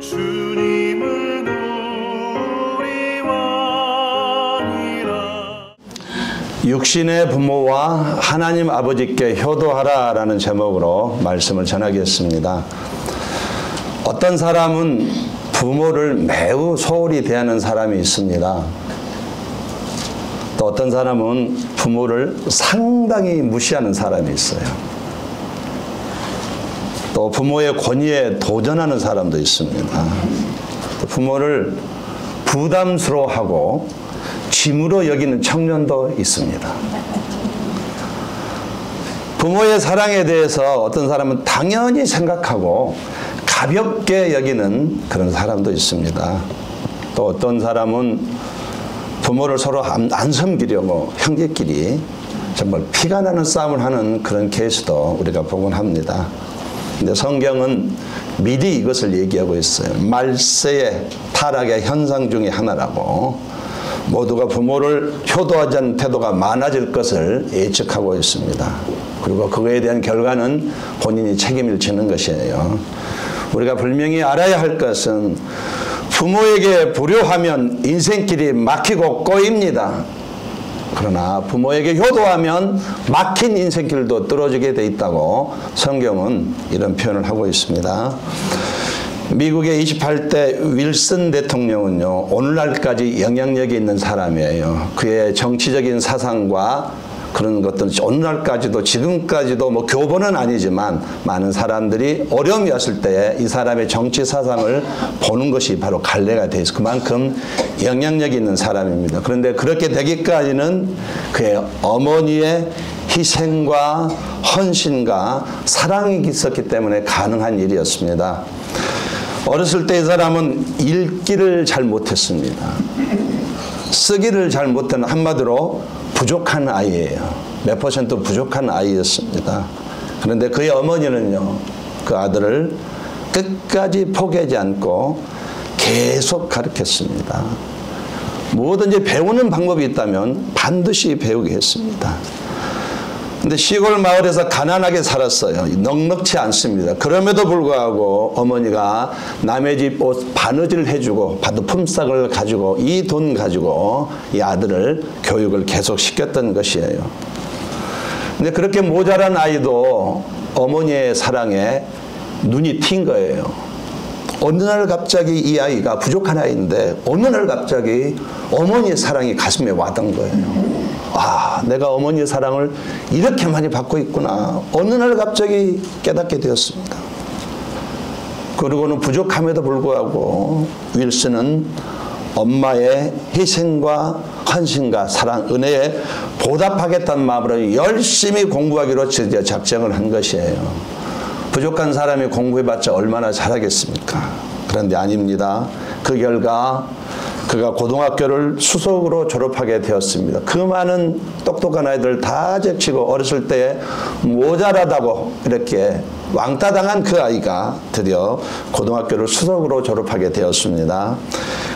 주님은 우리와니라. 육신의 부모와 하나님 아버지께 효도하라라는 제목으로 말씀을 전하겠습니다. 어떤 사람은 부모를 매우 소홀히 대하는 사람이 있습니다. 또 어떤 사람은 부모를 상당히 무시하는 사람이 있어요. 또 부모의 권위에 도전하는 사람도 있습니다. 또 부모를 부담스러워하고 짐으로 여기는 청년도 있습니다. 부모의 사랑에 대해서 어떤 사람은 당연히 생각하고 가볍게 여기는 그런 사람도 있습니다. 또 어떤 사람은 부모를 서로 안 섬기려고 형제끼리 정말 피가 나는 싸움을 하는 그런 케이스도 우리가 보곤 합니다. 근데 성경은 미리 이것을 얘기하고 있어요. 말세의 타락의 현상 중에 하나라고, 모두가 부모를 효도하지 않는 태도가 많아질 것을 예측하고 있습니다. 그리고 그거에 대한 결과는 본인이 책임을 지는 것이에요. 우리가 분명히 알아야 할 것은 부모에게 불효하면 인생길이 막히고 꼬입니다. 그러나 부모에게 효도하면 막힌 인생길도 뚫어지게 돼 있다고 성경은 이런 표현을 하고 있습니다. 미국의 28대 윌슨 대통령은요, 오늘날까지 영향력이 있는 사람이에요. 그의 정치적인 사상과 그런 것들은 오늘날까지도, 지금까지도 뭐 교본은 아니지만 많은 사람들이 어려움이 왔을 때 이 사람의 정치 사상을 보는 것이 바로 갈래가 돼 있어. 그만큼 영향력이 있는 사람입니다. 그런데 그렇게 되기까지는 그의 어머니의 희생과 헌신과 사랑이 있었기 때문에 가능한 일이었습니다. 어렸을 때 이 사람은 읽기를 잘 못했습니다. 쓰기를 잘 못하는, 한마디로 부족한 아이예요. 몇 퍼센트 부족한 아이였습니다. 그런데 그의 어머니는요, 그 아들을 끝까지 포기하지 않고 계속 가르쳤습니다. 뭐든지 배우는 방법이 있다면 반드시 배우게 했습니다. 근데 시골 마을에서 가난하게 살았어요. 넉넉지 않습니다. 그럼에도 불구하고 어머니가 남의 집 옷 바느질을 해주고 받은 품삯을 가지고 이 돈 가지고 이 아들을 교육을 계속 시켰던 것이에요. 근데 그렇게 모자란 아이도 어머니의 사랑에 눈이 튄 거예요. 어느 날 갑자기 이 아이가, 부족한 아이인데 어느 날 갑자기 어머니의 사랑이 가슴에 와닿은 거예요. 아, 내가 어머니의 사랑을 이렇게 많이 받고 있구나. 어느 날 갑자기 깨닫게 되었습니다. 그리고는 부족함에도 불구하고 윌슨은 엄마의 희생과 헌신과 사랑, 은혜에 보답하겠다는 마음으로 열심히 공부하기로 작정을 한 것이에요. 부족한 사람이 공부해봤자 얼마나 잘하겠습니까? 그런데 아닙니다. 그 결과 그가 고등학교를 수석으로 졸업하게 되었습니다. 그 많은 똑똑한 아이들 다 제치고 어렸을 때 모자라다고 이렇게 왕따당한 그 아이가 드디어 고등학교를 수석으로 졸업하게 되었습니다.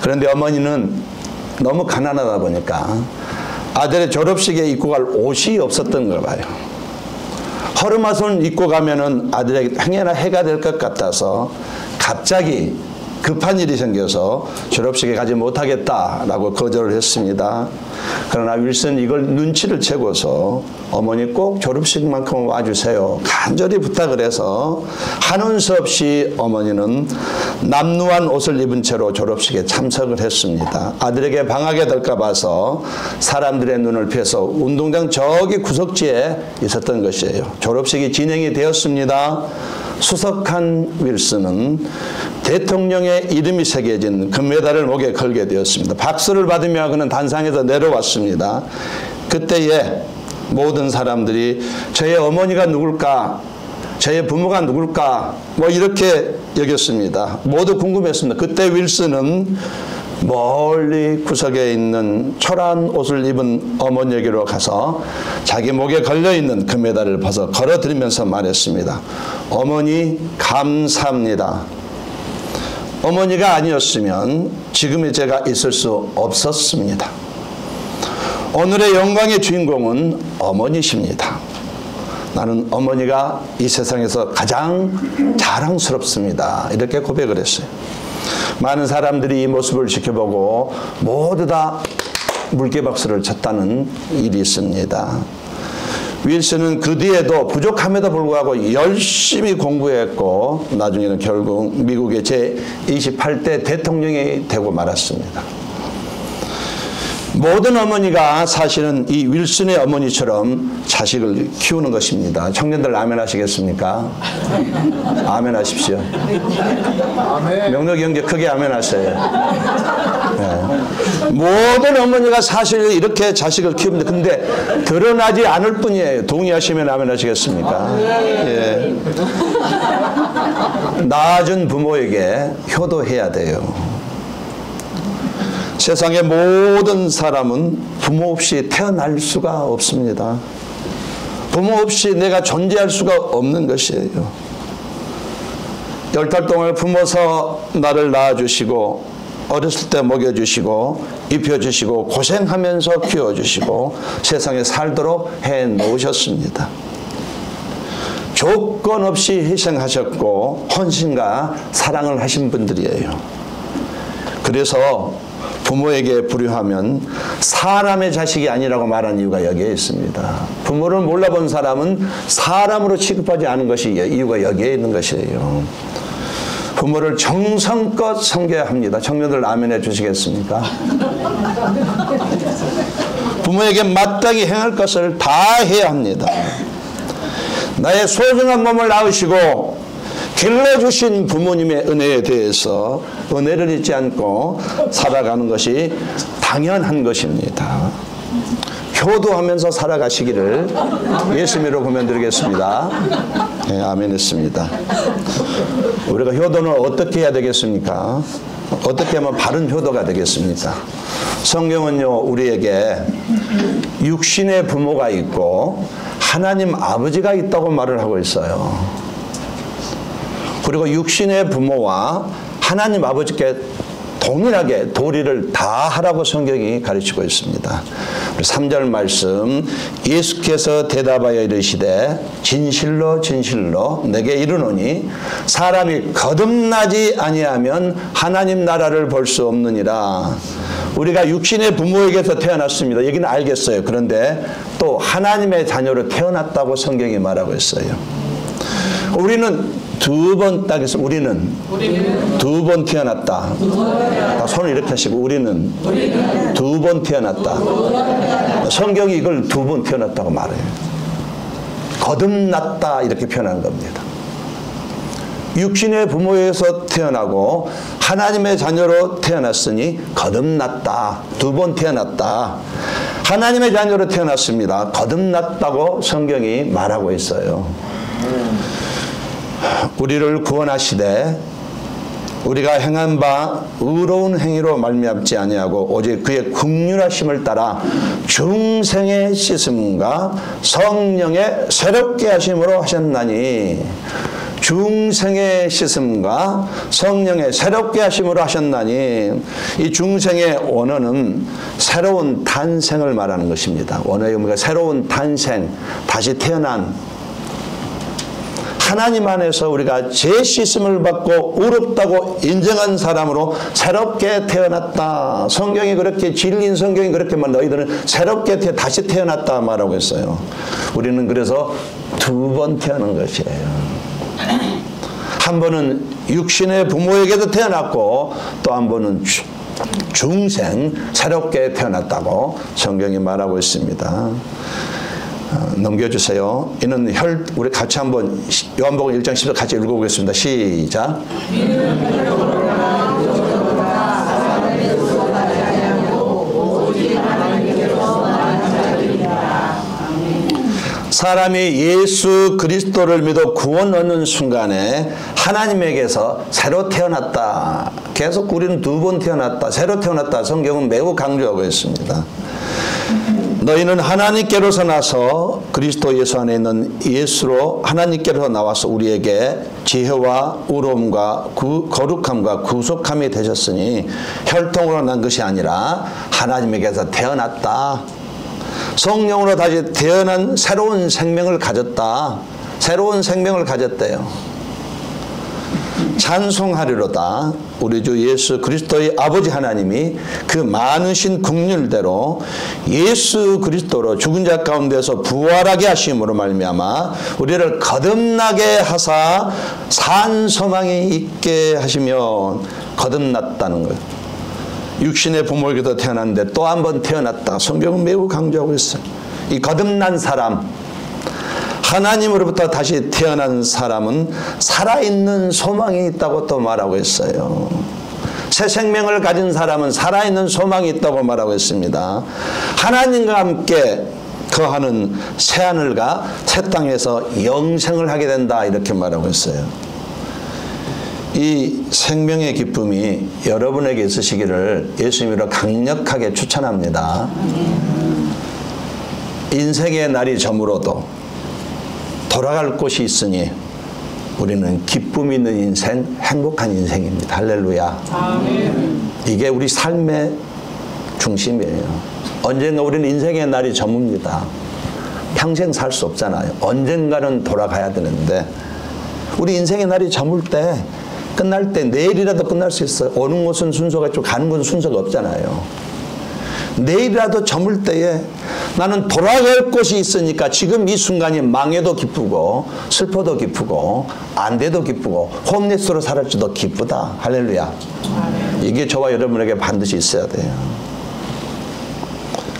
그런데 어머니는 너무 가난하다 보니까 아들의 졸업식에 입고 갈 옷이 없었던 걸 봐요. 허름한 입고 가면은 아들에게 행여나 해가 될 것 같아서 갑자기 급한 일이 생겨서 졸업식에 가지 못하겠다라고 거절을 했습니다. 그러나 윌슨은 이걸 눈치를 채고서 어머니 꼭 졸업식만큼은 와주세요, 간절히 부탁을 해서 하는 수 없이 어머니는 남루한 옷을 입은 채로 졸업식에 참석을 했습니다. 아들에게 방학이 될까 봐서 사람들의 눈을 피해서 운동장 저기 구석지에 있었던 것이에요. 졸업식이 진행이 되었습니다. 수석한 윌슨은 대통령의 이름이 새겨진 금메달을 목에 걸게 되었습니다. 박수를 받으며 그는 단상에서 내려왔습니다. 그때에 모든 사람들이 저의 어머니가 누굴까, 저의 부모가 누굴까, 뭐 이렇게 여겼습니다. 모두 궁금했습니다. 그때 윌슨은 멀리 구석에 있는 초라한 옷을 입은 어머니에게로 가서 자기 목에 걸려있는 금메달을 벗어 걸어드리면서 말했습니다. 어머니 감사합니다. 어머니가 아니었으면 지금의 제가 있을 수 없었습니다. 오늘의 영광의 주인공은 어머니십니다. 나는 어머니가 이 세상에서 가장 자랑스럽습니다. 이렇게 고백을 했어요. 많은 사람들이 이 모습을 지켜보고 모두 다 물개박수를 쳤다는 일이 있습니다. 윌슨은 그 뒤에도 부족함에도 불구하고 열심히 공부했고 나중에는 결국 미국의 제28대 대통령이 되고 말았습니다. 모든 어머니가 사실은 이 윌슨의 어머니처럼 자식을 키우는 것입니다. 청년들 아멘 하시겠습니까? 아멘 하십시오. 명록이 형제 크게 아멘 하세요. 네. 모든 어머니가 사실 이렇게 자식을 키웁니다. 근데 드러나지 않을 뿐이에요. 동의하시면 아멘 하시겠습니까? 예. 낳아준 부모에게 효도해야 돼요. 세상의 모든 사람은 부모 없이 태어날 수가 없습니다. 부모 없이 내가 존재할 수가 없는 것이에요. 10달 동안 품어서 나를 낳아주시고 어렸을 때 먹여주시고 입혀주시고 고생하면서 키워주시고 세상에 살도록 해놓으셨습니다. 조건 없이 희생하셨고 헌신과 사랑을 하신 분들이에요. 그래서 부모에게 불효하면 사람의 자식이 아니라고 말하는 이유가 여기에 있습니다. 부모를 몰라본 사람은 사람으로 취급하지 않은 것이 이유가 여기에 있는 것이에요. 부모를 정성껏 섬겨야 합니다. 청년들 아멘 해주시겠습니까? 부모에게 마땅히 행할 것을 다 해야 합니다. 나의 소중한 몸을 낳으시고 길러주신 부모님의 은혜에 대해서 은혜를 잊지 않고 살아가는 것이 당연한 것입니다. 효도하면서 살아가시기를 예수님으로 권면드리겠습니다. 네, 아멘 했습니다. 우리가 효도는 어떻게 해야 되겠습니까? 어떻게 하면 바른 효도가 되겠습니까? 성경은요, 우리에게 육신의 부모가 있고 하나님 아버지가 있다고 말을 하고 있어요. 그리고 육신의 부모와 하나님 아버지께 동일하게 도리를 다 하라고 성경이 가르치고 있습니다. 3절 말씀, 예수께서 대답하여 이르시되 진실로 진실로 내게 이르노니 사람이 거듭나지 아니하면 하나님 나라를 볼 수 없느니라. 우리가 육신의 부모에게서 태어났습니다. 여기는 알겠어요. 그런데 또 하나님의 자녀로 태어났다고 성경이 말하고 있어요. 우리는 두 번 딱해서 우리는 두 번 태어났다. 손을 이렇게 하시고 우리는 두 번 태어났다. 성경이 이걸 두 번 태어났다고 말해요. 거듭났다 이렇게 표현하는 겁니다. 육신의 부모에서 태어나고 하나님의 자녀로 태어났으니 거듭났다. 두 번 태어났다. 하나님의 자녀로 태어났습니다. 거듭났다고 성경이 말하고 있어요. 우리를 구원하시되 우리가 행한 바 의로운 행위로 말미암지 아니하고 오직 그의 긍휼하심을 따라 중생의 씻음과 성령의 새롭게 하심으로 하셨나니. 중생의 씻음과 성령의 새롭게 하심으로 하셨나니. 이 중생의 원어는 새로운 탄생을 말하는 것입니다. 원어의 의미가 새로운 탄생, 다시 태어난, 하나님 안에서 우리가 재씻음을 받고 의롭다고 인정한 사람으로 새롭게 태어났다. 성경이 그렇게, 진리인 성경이 그렇게 말, 너희들은 새롭게 다시 태어났다 말하고 있어요. 우리는 그래서 두 번 태어난 것이에요. 한 번은 육신의 부모에게도 태어났고 또 한 번은 중생, 새롭게 태어났다고 성경이 말하고 있습니다. 넘겨주세요. 이는 우리 같이 한번 요한복음 1장 10절 같이 읽어보겠습니다. 시작. 사람이 예수 그리스도를 믿어 구원 얻는 순간에 하나님에게서 새로 태어났다. 계속 우리는 두 번 태어났다. 새로 태어났다. 성경은 매우 강조하고 있습니다. 너희는 하나님께로서 나서 그리스도 예수 안에 있는 예수로 하나님께로서 나와서 우리에게 지혜와 의로움과 거룩함과 구속함이 되셨으니 혈통으로 난 것이 아니라 하나님에게서 태어났다. 성령으로 다시 태어난 새로운 생명을 가졌다. 새로운 생명을 가졌대요. 찬송하리로다. 우리 주 예수 그리스도의 아버지 하나님이 그 많으신 긍휼대로 예수 그리스도로 죽은 자 가운데서 부활하게 하심으로 말미암아 우리를 거듭나게 하사 산 소망이 있게 하시면 거듭났다는 거예요. 육신의 부모에게도 태어났는데 또 한 번 태어났다. 성경은 매우 강조하고 있어요. 이 거듭난 사람, 하나님으로부터 다시 태어난 사람은 살아있는 소망이 있다고 또 말하고 있어요. 새 생명을 가진 사람은 살아있는 소망이 있다고 말하고 있습니다. 하나님과 함께 거하는 새하늘과 새 땅에서 영생을 하게 된다 이렇게 말하고 있어요. 이 생명의 기쁨이 여러분에게 있으시기를 예수님으로 강력하게 추천합니다. 인생의 날이 저물어도 돌아갈 곳이 있으니 우리는 기쁨 있는 인생, 행복한 인생입니다. 할렐루야. 아멘. 이게 우리 삶의 중심이에요. 언젠가 우리는 인생의 날이 저뭅니다. 평생 살 수 없잖아요. 언젠가는 돌아가야 되는데 우리 인생의 날이 저물 때, 끝날 때 내일이라도 끝날 수 있어요. 오는 곳은 순서가 있고 가는 곳은 순서가 없잖아요. 내일이라도 저물 때에 나는 돌아갈 곳이 있으니까 지금 이 순간이 망해도 기쁘고 슬퍼도 기쁘고 안 돼도 기쁘고 홈리스로 살았지도 기쁘다. 할렐루야. 이게 저와 여러분에게 반드시 있어야 돼요.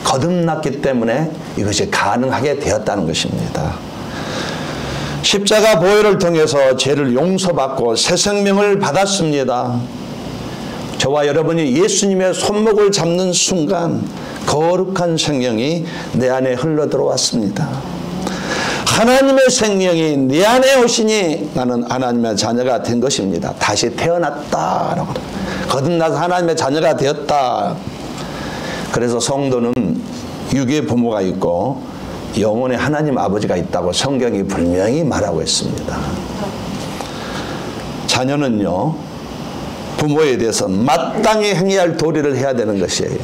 거듭났기 때문에 이것이 가능하게 되었다는 것입니다. 십자가 보혈을 통해서 죄를 용서받고 새 생명을 받았습니다. 저와 여러분이 예수님의 손목을 잡는 순간 거룩한 생명이 내 안에 흘러 들어왔습니다. 하나님의 생명이 내 안에 오시니 나는 하나님의 자녀가 된 것입니다. 다시 태어났다라고. 거듭나서 하나님의 자녀가 되었다. 그래서 성도는 육의 부모가 있고 영혼의 하나님 아버지가 있다고 성경이 분명히 말하고 있습니다. 자녀는요, 부모에 대해서 마땅히 행해야 할 도리를 해야 되는 것이에요.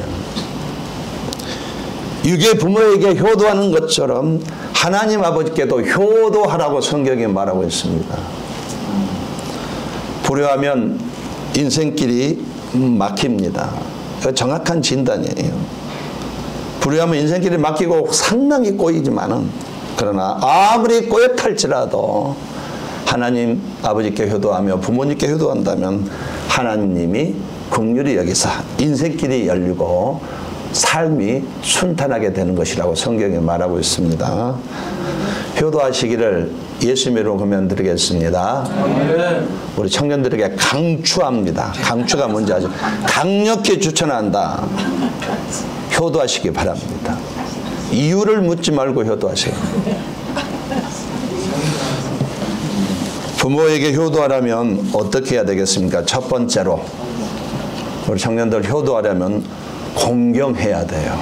육의 부모에게 효도하는 것처럼 하나님 아버지께도 효도하라고 성경이 말하고 있습니다. 불효하면 인생길이 막힙니다. 정확한 진단이에요. 불효하면 인생길이 막히고 상당히 꼬이지만은, 그러나 아무리 꼬였할지라도 하나님 아버지께 효도하며 부모님께 효도한다면 하나님이 긍휼히 여기서 인생길이 열리고 삶이 순탄하게 되는 것이라고 성경이 말하고 있습니다. 효도하시기를 예수님으로 금연드리겠습니다. 우리 청년들에게 강추합니다. 강추가 뭔지 아죠? 강력히 추천한다. 효도하시기 바랍니다. 이유를 묻지 말고 효도하세요. 부모에게 효도하려면 어떻게 해야 되겠습니까? 첫 번째로 우리 청년들 효도하려면 공경해야 돼요.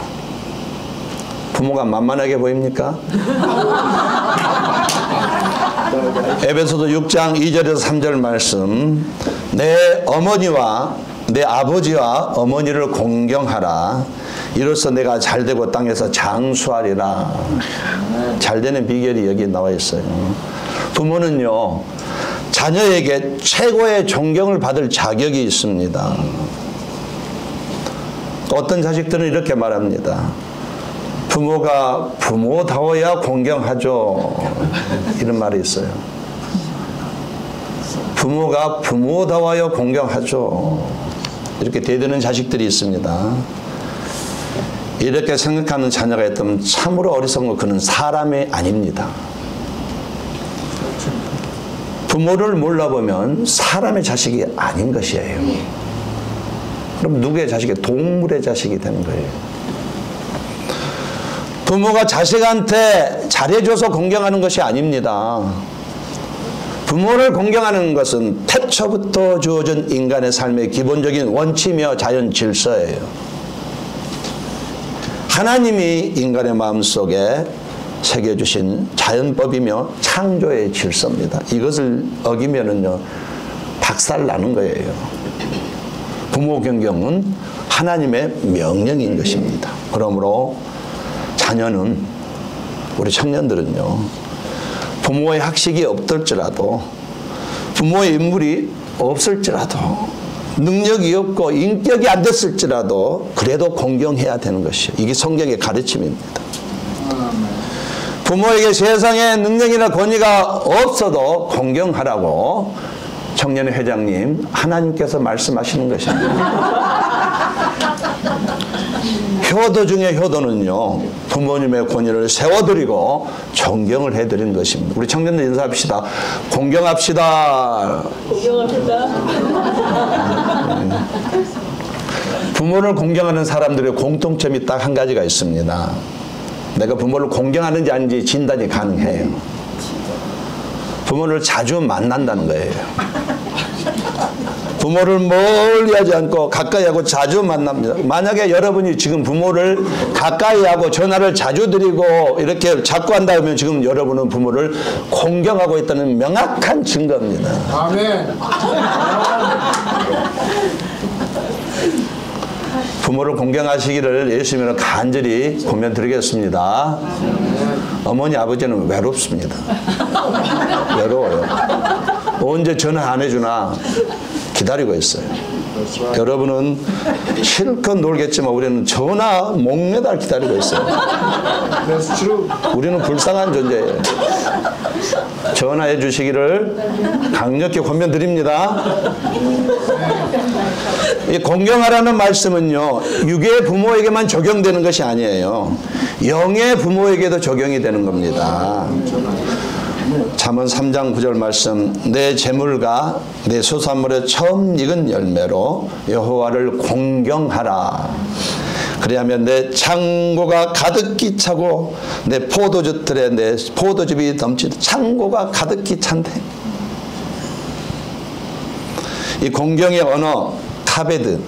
부모가 만만하게 보입니까? 에베소서 6장 2절에서 3절 말씀, 내 어머니와 내 아버지와 어머니를 공경하라. 이로써 내가 잘되고 땅에서 장수하리라. 잘되는 비결이 여기 나와 있어요. 부모는요, 자녀에게 최고의 존경을 받을 자격이 있습니다. 어떤 자식들은 이렇게 말합니다. 부모가 부모다워야 공경하죠. 이런 말이 있어요. 부모가 부모다워야 공경하죠. 이렇게 대드는 자식들이 있습니다. 이렇게 생각하는 자녀가 있다면 참으로 어리석은 거, 그는 사람이 아닙니다. 부모를 몰라보면 사람의 자식이 아닌 것이에요. 그럼 누구의 자식이? 동물의 자식이 되는 거예요. 부모가 자식한테 잘해줘서 공경하는 것이 아닙니다. 부모를 공경하는 것은 태초부터 주어진 인간의 삶의 기본적인 원칙이며 자연 질서예요. 하나님이 인간의 마음속에 새겨주신 자연법이며 창조의 질서입니다. 이것을 어기면은요, 박살나는 거예요. 부모 경경은 하나님의 명령인 것입니다. 그러므로 자녀는, 우리 청년들은요, 부모의 학식이 없을지라도, 부모의 인물이 없을지라도, 능력이 없고 인격이 안 됐을지라도 그래도 공경해야 되는 것이요, 이게 성경의 가르침입니다. 부모에게 세상에 능력이나 권위가 없어도 공경하라고 청년회 회장님, 하나님께서 말씀하시는 것입니다. 효도 중에 효도는요, 부모님의 권위를 세워드리고 존경을 해드리는 것입니다. 우리 청년들 인사합시다. 공경합시다. 공경합시다. 부모를 공경하는 사람들의 공통점이 딱 한 가지가 있습니다. 내가 부모를 공경하는지 아닌지 진단이 가능해요. 부모를 자주 만난다는 거예요. 부모를 멀리 하지 않고 가까이 하고 자주 만납니다. 만약에 여러분이 지금 부모를 가까이 하고 전화를 자주 드리고 이렇게 자꾸 한다 하면 지금 여러분은 부모를 공경하고 있다는 명확한 증거입니다. 아멘. 부모를 공경하시기를 예수님으로 간절히 권면드리겠습니다. 어머니 아버지는 외롭습니다. 외로워요. 언제 전화 안 해주나 기다리고 있어요. 여러분은 실컷 놀겠지만 우리는 전화 목매달 기다리고 있어요. 우리는 불쌍한 존재예요. 전화해 주시기를 강력히 권면드립니다. 이 공경하라는 말씀은요, 육의 부모에게만 적용되는 것이 아니에요. 영의 부모에게도 적용이 되는 겁니다. 잠언 3장 9절 말씀, 내 재물과 내 소산물의 처음 익은 열매로 여호와를 공경하라. 그리하면 내 창고가 가득히 차고 내 포도즙들에 내 포도즙이 넘치듯 창고가 가득히 찬대. 이 공경의 언어 카베드,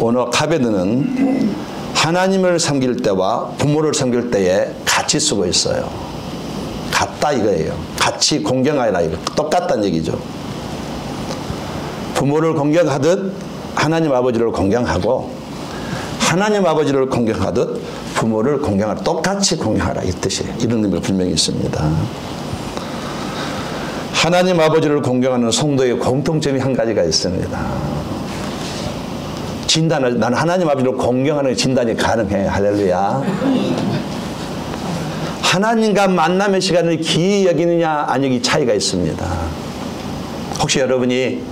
언어 카베드는 하나님을 섬길 때와 부모를 섬길 때에 같이 쓰고 있어요. 같다 이거예요. 같이 공경하라 이거. 똑같다는 얘기죠. 부모를 공경하듯 하나님 아버지를 공경하고 하나님 아버지를 공경하듯 부모를 공경하라. 똑같이 공경하라 이 뜻이에요. 이런 의미가 분명히 있습니다. 하나님 아버지를 공경하는 성도의 공통점이 한 가지가 있습니다. 진단을, 나는 하나님 아버지를 공경하는 진단이 가능해. 할렐루야. 하나님과 만남의 시간을 귀히 여기느냐 안 여기 차이가 있습니다. 혹시 여러분이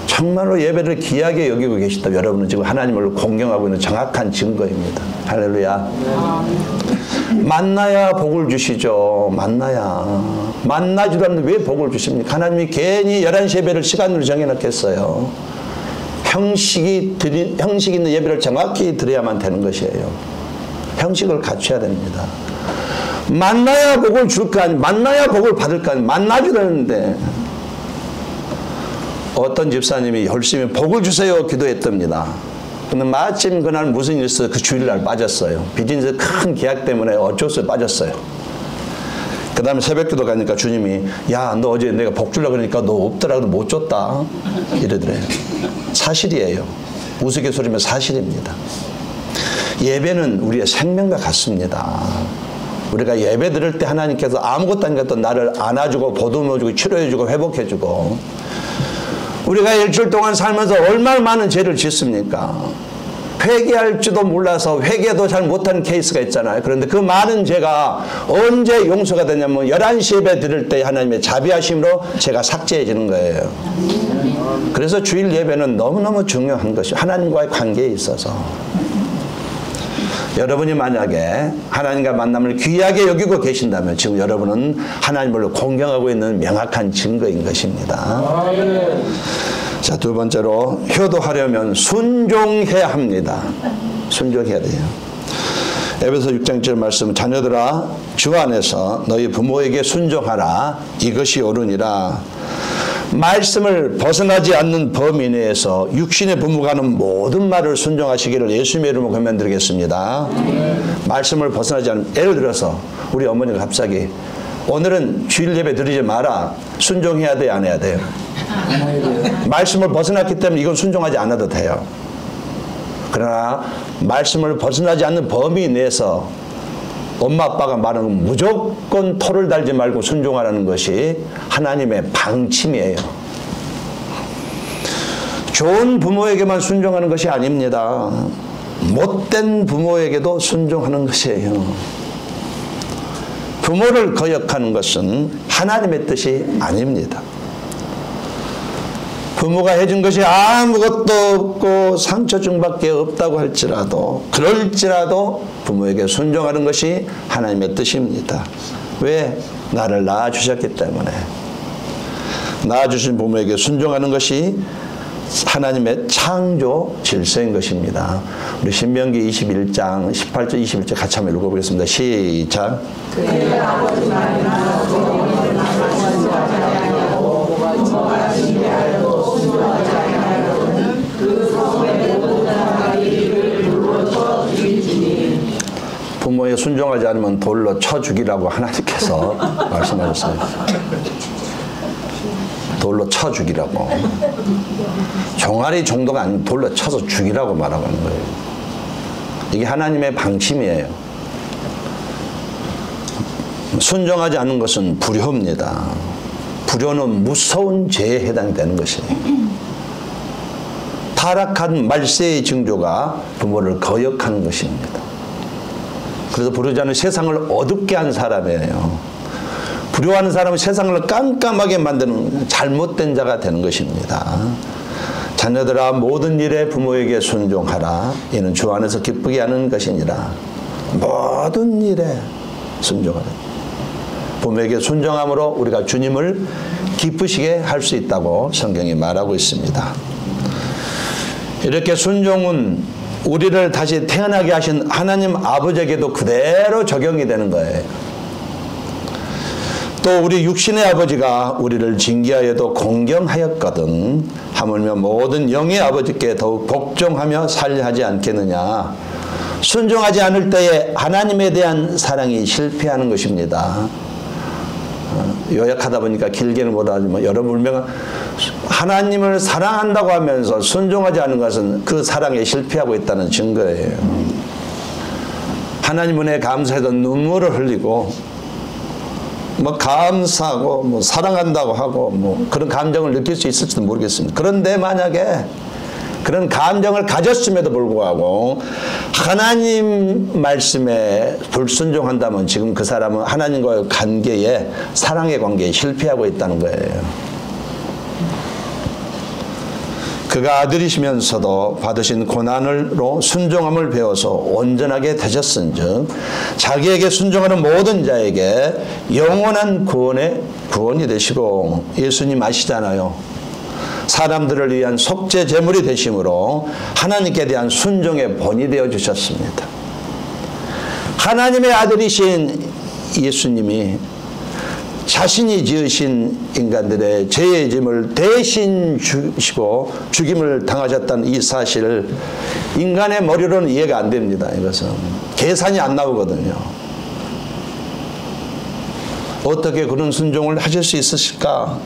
정말로 예배를 귀하게 여기고 계시다면 여러분은 지금 하나님을 공경하고 있는 정확한 증거입니다. 할렐루야. 만나야 복을 주시죠. 만나지도 않는데 왜 복을 주십니까? 하나님이 괜히 11시 예배를 시간으로 정해놓겠어요. 형식 있는 예배를 정확히 드려야만 되는 것이에요. 형식을 갖춰야 됩니다. 만나야 복을 줄까 아니 만나야 복을 받을까 아니 만나지도 않는데 어떤 집사님이 열심히 복을 주세요 기도했답니다. 근데 마침 그날 무슨 일 있어서 그 주일날 빠졌어요. 비즈니스 큰 계약 때문에 어쩔 수 없이 빠졌어요. 그 다음에 새벽기도 가니까 주님이 야 너 어제 내가 복 주려고 그러니까 너 없더라도 못 줬다 이러더래요. 사실이에요. 우스갯소리면 사실입니다. 예배는 우리의 생명과 같습니다. 우리가 예배 드릴 때 하나님께서 아무것도 아닌 것도 나를 안아주고 보듬어주고 치료해주고 회복해주고 우리가 일주일 동안 살면서 얼마나 많은 죄를 짓습니까? 회개할 줄도 몰라서 회개도 잘 못하는 케이스가 있잖아요. 그런데 그 많은 죄가 언제 용서가 되냐면 11시 예배 드릴 때 하나님의 자비하심으로 죄가 삭제해지는 거예요. 그래서 주일 예배는 너무너무 중요한 것이 하나님과의 관계에 있어서 여러분이 만약에 하나님과 만남을 귀하게 여기고 계신다면 지금 여러분은 하나님을 공경하고 있는 명확한 증거인 것입니다. 자, 두 번째로 효도하려면 순종해야 합니다. 순종해야 돼요. 에베소 6장 7절 말씀, 자녀들아 주 안에서 너희 부모에게 순종하라. 이것이 옳으니라. 말씀을 벗어나지 않는 범위 내에서 육신의 부모가 하는 모든 말을 순종하시기를 예수님의 이름으로 권면드리겠습니다. 말씀을 벗어나지 않는, 예를 들어서 우리 어머니가 갑자기 오늘은 주일 예배 드리지 마라. 순종해야 돼요? 안 해야 돼요? 말씀을 벗어났기 때문에 이건 순종하지 않아도 돼요. 그러나 말씀을 벗어나지 않는 범위 내에서 엄마 아빠가 말하는 건 무조건 토를 달지 말고 순종하라는 것이 하나님의 방침이에요. 좋은 부모에게만 순종하는 것이 아닙니다. 못된 부모에게도 순종하는 것이에요. 부모를 거역하는 것은 하나님의 뜻이 아닙니다. 부모가 해준 것이 아무것도 없고 상처 중밖에 없다고 할지라도 그럴지라도 부모에게 순종하는 것이 하나님의 뜻입니다. 왜? 나를 낳아주셨기 때문에. 낳아주신 부모에게 순종하는 것이 하나님의 창조 질서인 것입니다. 우리 신명기 21장 18절 21절 같이 한번 읽어보겠습니다. 시작. 그의 아버지 말이나 부모님을 만나지 아니하고 부모가 지혜하여도 순종하지 아니하여는 그 성의 모든 아이를 돌로 쳐 죽이지니. 부모에 순종하지 않으면 돌로 쳐 죽이라고 하나님께서 말씀하셨어요. 돌로 쳐 죽이라고. 종아리 정도가 아니면 돌로 쳐서 죽이라고 말하고 하는 거예요. 이게 하나님의 방침이에요. 순종하지 않는 것은 불효입니다. 불효는 무서운 죄에 해당되는 것이에요. 타락한 말세의 징조가 부모를 거역하는 것입니다. 그래서 불효자는 세상을 어둡게 한 사람이에요. 불효하는 사람은 세상을 깜깜하게 만드는 잘못된 자가 되는 것입니다. 자녀들아 모든 일에 부모에게 순종하라. 이는 주 안에서 기쁘게 하는 것이니라. 모든 일에 순종하라. 부모에게 순종함으로 우리가 주님을 기쁘시게 할 수 있다고 성경이 말하고 있습니다. 이렇게 순종은 우리를 다시 태어나게 하신 하나님 아버지에게도 그대로 적용이 되는 거예요. 또 우리 육신의 아버지가 우리를 징계하여도 공경하였거든 하물며 모든 영의 아버지께 더욱 복종하며 살려 하지 않겠느냐. 순종하지 않을 때에 하나님에 대한 사랑이 실패하는 것입니다. 요약하다 보니까 길게는 못하지만 여러분 하나님을 사랑한다고 하면서 순종하지 않는 것은 그 사랑에 실패하고 있다는 증거예요. 하나님 은혜에 감사해도 눈물을 흘리고 뭐 감사하고 뭐 사랑한다고 하고 뭐 그런 감정을 느낄 수 있을지도 모르겠습니다. 그런데 만약에 그런 감정을 가졌음에도 불구하고 하나님 말씀에 불순종한다면 지금 그 사람은 하나님과의 관계에 사랑의 관계에 실패하고 있다는 거예요. 그가 아들이시면서도 받으신 고난으로 순종함을 배워서 온전하게 되셨은즉 자기에게 순종하는 모든 자에게 영원한 구원이 되시고, 예수님 아시잖아요. 사람들을 위한 속죄 제물이 되심으로 하나님께 대한 순종의 본이 되어 주셨습니다. 하나님의 아들이신 예수님이 자신이 지으신 인간들의 죄의 짐을 대신 주시고 죽임을 당하셨다는 이 사실을 인간의 머리로는 이해가 안 됩니다. 이것은 계산이 안 나오거든요. 어떻게 그런 순종을 하실 수 있으실까?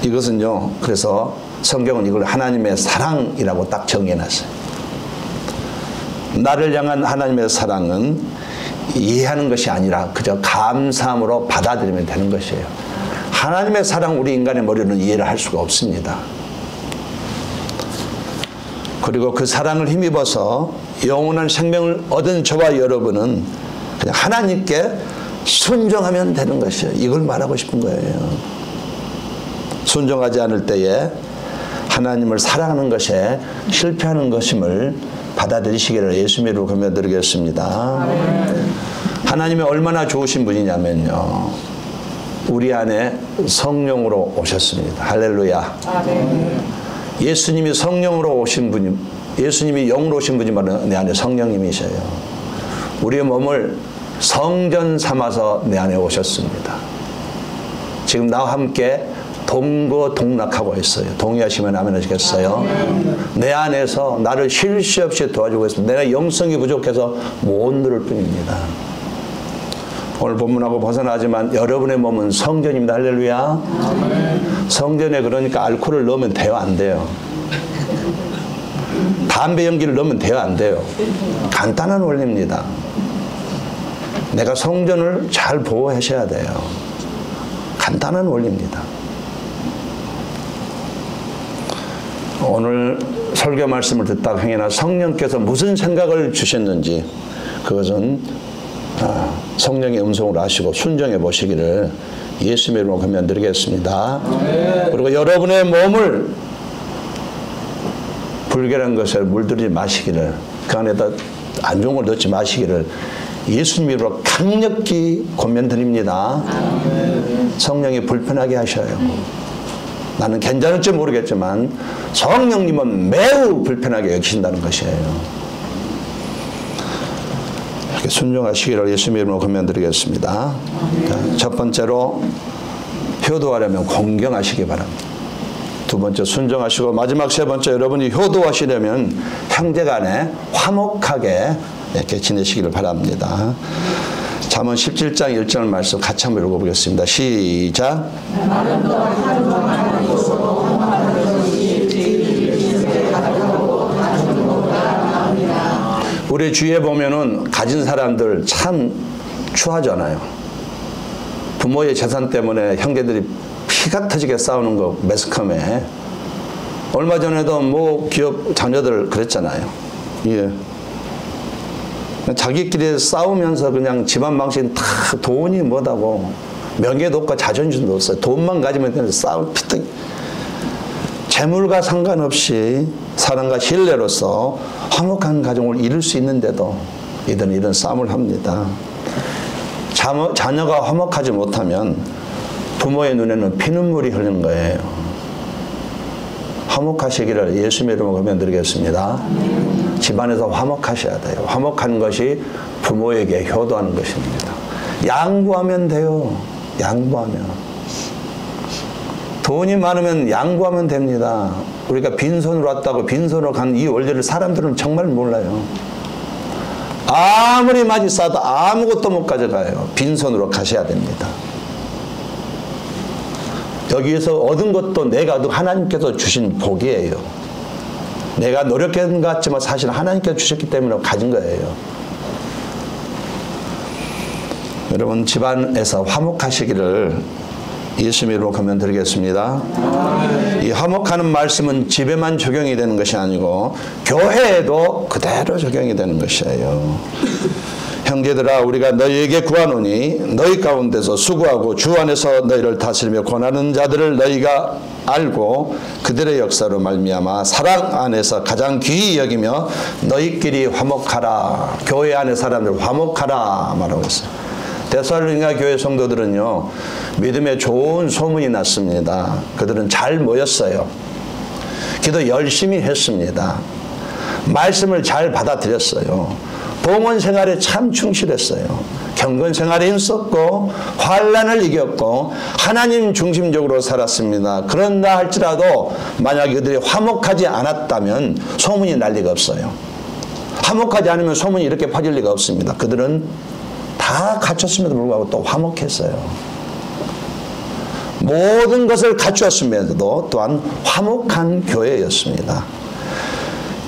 이것은요, 그래서 성경은 이걸 하나님의 사랑이라고 딱 정해놨어요. 나를 향한 하나님의 사랑은 이해하는 것이 아니라 그저 감사함으로 받아들이면 되는 것이에요. 하나님의 사랑 우리 인간의 머리로는 이해를 할 수가 없습니다. 그리고 그 사랑을 힘입어서 영원한 생명을 얻은 저와 여러분은 그냥 하나님께 순종하면 되는 것이에요. 이걸 말하고 싶은 거예요. 순종하지 않을 때에 하나님을 사랑하는 것에 실패하는 것임을 받아들이시기를 예수님의 이름으로 권면드리겠습니다. 하나님이 얼마나 좋으신 분이냐면요, 우리 안에 성령으로 오셨습니다. 할렐루야. 예수님이 성령으로 오신 분이, 예수님이 영으로 오신 분이 바로 내 안에 성령님이셔요. 우리의 몸을 성전 삼아서 내 안에 오셨습니다. 지금 나와 함께 동거동락하고 있어요. 동의하시면 아멘 하시겠어요? 내 안에서 나를 쉴 새 없이 도와주고 있습니다. 내가 영성이 부족해서 못 누를 뿐입니다. 오늘 본문하고 벗어나지만 여러분의 몸은 성전입니다. 할렐루야. 성전에 그러니까 알코올을 넣으면 돼요? 안 돼요? 담배 연기를 넣으면 돼요, 안 돼요? 간단한 원리입니다. 내가 성전을 잘 보호하셔야 돼요. 간단한 원리입니다. 오늘 설교 말씀을 듣다가 행여나 성령께서 무슨 생각을 주셨는지 그것은 성령의 음성으로 아시고 순종해 보시기를 예수님의 이름으로 권면드리겠습니다. 그리고 여러분의 몸을 불결한 것에 물들이지 마시기를, 그 안에다 안 좋은 걸 넣지 마시기를 예수님 이름으로 강력히 권면드립니다. 성령이 불편하게 하셔요. 나는 괜찮을지 모르겠지만 성령님은 매우 불편하게 여기신다는 것이에요. 이렇게 순종하시기를 예수님의 이름으로 권면드리겠습니다. 첫 번째로 효도하려면 공경하시기 바랍니다. 두 번째 순종하시고, 마지막 세 번째 여러분이 효도하시려면 형제간에 화목하게 이렇게 지내시기를 바랍니다. 잠언 17장 1절 말씀 같이 한번 읽어보겠습니다. 시작. 우리 주위에 보면은 가진 사람들 참 추하잖아요. 부모의 재산 때문에 형제들이 피가 터지게 싸우는 거 매스컴에. 얼마 전에도 뭐 기업 자녀들 그랬잖아요. 예. 자기끼리 싸우면서 그냥 집안 방식은 다 돈이 뭐다고, 명예도 없고 자존심도 없어요. 돈만 가지면 그냥 싸울 피떡. 재물과 상관없이 사랑과 신뢰로서 화목한 가정을 이룰 수 있는데도 이들은 이런 싸움을 합니다. 자녀가 화목하지 못하면 부모의 눈에는 피눈물이 흐르는 거예요. 화목하시기를 예수님의 이름으로 권면드리겠습니다. 집안에서 화목하셔야 돼요. 화목한 것이 부모에게 효도하는 것입니다. 양보하면 돼요. 양보하면. 돈이 많으면 양보하면 됩니다. 우리가 빈손으로 왔다고 빈손으로 간 이 원리를 사람들은 정말 몰라요. 아무리 많이 싸도 아무것도 못 가져가요. 빈손으로 가셔야 됩니다. 여기에서 얻은 것도 내가 하나님께서 주신 복이에요. 내가 노력한 것 같지만 사실 하나님께서 주셨기 때문에 가진 거예요. 여러분 집안에서 화목하시기를 예수님의 이름으로 권면드리겠습니다. 이 화목하는 말씀은 집에만 적용이 되는 것이 아니고 교회에도 그대로 적용이 되는 것이에요. 형제들아, 우리가 너희에게 구하노니 너희 가운데서 수고하고 주 안에서 너희를 다스리며 권하는 자들을 너희가 알고 그들의 역사로 말미암아 사랑 안에서 가장 귀히 여기며 너희끼리 화목하라. 교회 안에 사람들 화목하라 말하고 있어요. 데살로니가 교회 성도들은요, 믿음에 좋은 소문이 났습니다. 그들은 잘 모였어요. 기도 열심히 했습니다. 말씀을 잘 받아들였어요. 봉헌 생활에 참 충실했어요. 경건 생활에 힘썼고 환난을 이겼고 하나님 중심적으로 살았습니다. 그런다 할지라도 만약 그들이 화목하지 않았다면 소문이 날 리가 없어요. 화목하지 않으면 소문이 이렇게 퍼질 리가 없습니다. 그들은 다 갖췄음에도 불구하고 또 화목했어요. 모든 것을 갖추었음에도 또한 화목한 교회였습니다.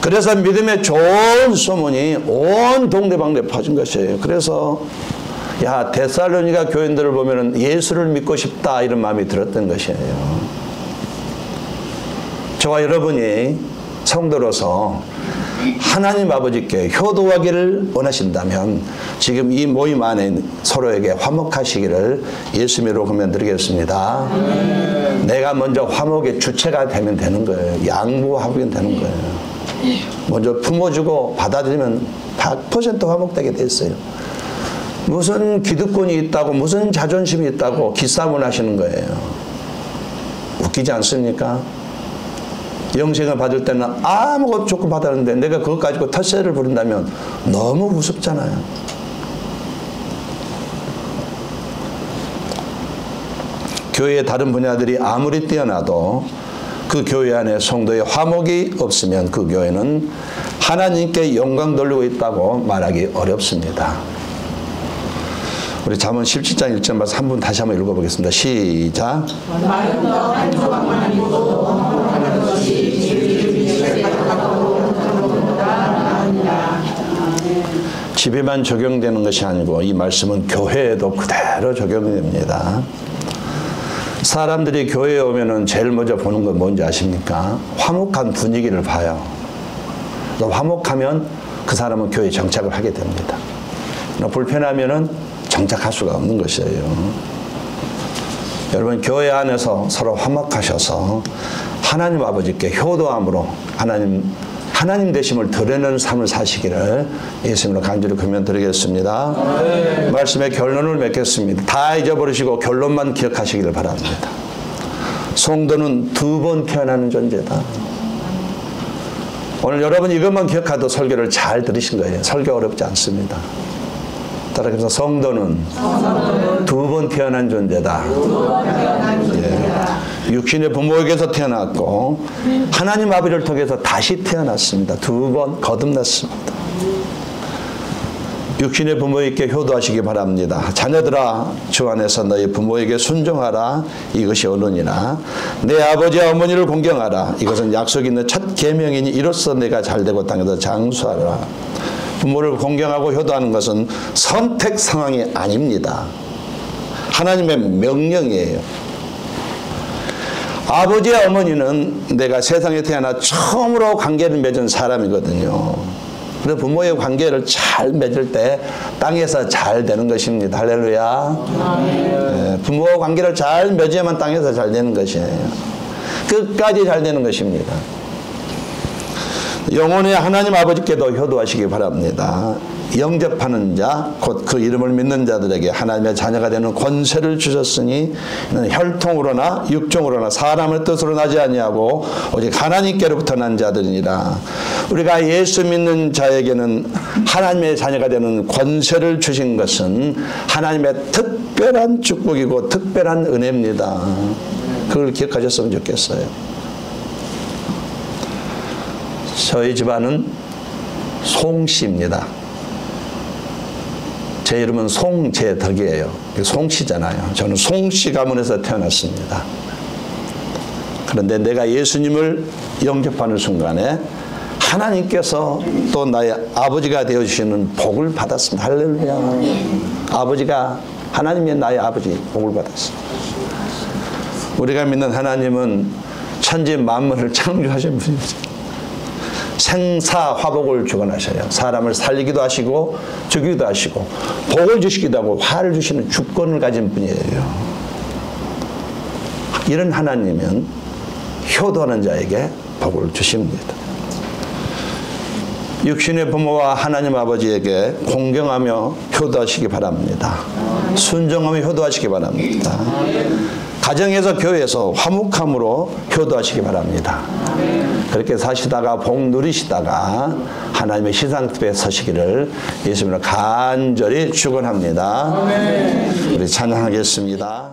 그래서 믿음의 좋은 소문이 온 동네방네 퍼진 것이에요. 그래서 야, 데살로니가 교인들을 보면 예수를 믿고 싶다 이런 마음이 들었던 것이에요. 저와 여러분이 성도로서 하나님 아버지께 효도하기를 원하신다면 지금 이 모임 안에 서로에게 화목하시기를 예수님으로 권면드리겠습니다. 내가 먼저 화목의 주체가 되면 되는 거예요. 양보하면 되는 거예요. 먼저 품어주고 받아들이면 100% 화목되게 돼 있어요. 무슨 기득권이 있다고 무슨 자존심이 있다고 기싸움을 하시는 거예요. 웃기지 않습니까? 영생을 받을 때는 아무것도 조건 받았는데 내가 그것 가지고 텃세를 부른다면 너무 우습잖아요. 교회의 다른 분야들이 아무리 뛰어나도 그 교회 안에 성도의 화목이 없으면 그 교회는 하나님께 영광 돌리고 있다고 말하기 어렵습니다. 우리 잠언 17장 1절 말씀 한 분 다시 한번 읽어보겠습니다. 시작. 집에만 적용되는 것이 아니고 이 말씀은 교회에도 그대로 적용됩니다. 사람들이 교회에 오면은 제일 먼저 보는 건 뭔지 아십니까? 화목한 분위기를 봐요. 또 화목하면 그 사람은 교회에 정착을 하게 됩니다. 불편하면은 정착할 수가 없는 것이에요. 여러분, 교회 안에서 서로 화목하셔서 하나님 아버지께 효도함으로 하나님 되심을 드러내는 삶을 사시기를 예수님으로 간절히 권면드리겠습니다. 네. 말씀의 결론을 맺겠습니다. 다 잊어버리시고 결론만 기억하시기를 바랍니다. 성도는 2번 태어나는 존재다. 오늘 여러분 이것만 기억하도 설교를 잘 들으신 거예요. 설교 어렵지 않습니다. 따라서 성도는 2번 태어난 존재다. 예. 육신의 부모에게서 태어났고 하나님 아버지를 통해서 다시 태어났습니다. 2번 거듭났습니다. 육신의 부모에게 효도하시기 바랍니다. 자녀들아, 주 안에서 너희 부모에게 순종하라. 이것이 언론이나 내 아버지와 어머니를 공경하라. 이것은 약속 있는 첫 계명이니 이로써 내가 잘되고 땅에서 장수하라. 부모를 공경하고 효도하는 것은 선택 상황이 아닙니다. 하나님의 명령이에요. 아버지와 어머니는 내가 세상에 태어나 처음으로 관계를 맺은 사람이거든요. 그래서 부모의 관계를 잘 맺을 때 땅에서 잘 되는 것입니다. 할렐루야. 네, 부모와 관계를 잘 맺어야만 땅에서 잘 되는 것이에요. 끝까지 잘 되는 것입니다. 영혼의 하나님 아버지께도 효도하시기 바랍니다. 영접하는 자, 곧 그 이름을 믿는 자들에게 하나님의 자녀가 되는 권세를 주셨으니 혈통으로나 육종으로나 사람의 뜻으로 나지 아니하고 오직 하나님께로부터 난 자들이니라. 우리가 예수 믿는 자에게는 하나님의 자녀가 되는 권세를 주신 것은 하나님의 특별한 축복이고 특별한 은혜입니다. 그걸 기억하셨으면 좋겠어요. 저희 집안은 송씨입니다. 제 이름은 송재덕이에요. 송씨잖아요. 저는 송씨 가문에서 태어났습니다. 그런데 내가 예수님을 영접하는 순간에 하나님께서 또 나의 아버지가 되어주시는 복을 받았습니다. 할렐루야. 아버지가, 하나님이 나의 아버지 복을 받았습니다. 우리가 믿는 하나님은 천지 만물을 창조하신 분이죠. 생사화복을 주관하셔요. 사람을 살리기도 하시고 죽이기도 하시고 복을 주시기도 하고 화를 주시는 주권을 가진 분이에요. 이런 하나님은 효도하는 자에게 복을 주십니다. 육신의 부모와 하나님 아버지에게 공경하며 효도하시기 바랍니다. 순종하며 효도하시기 바랍니다. 가정에서 교회에서 화목함으로 효도하시기 바랍니다. 그렇게 사시다가 복 누리시다가 하나님의 시상집에 서시기를 예수님으로 간절히 축원합니다. 우리 찬양하겠습니다.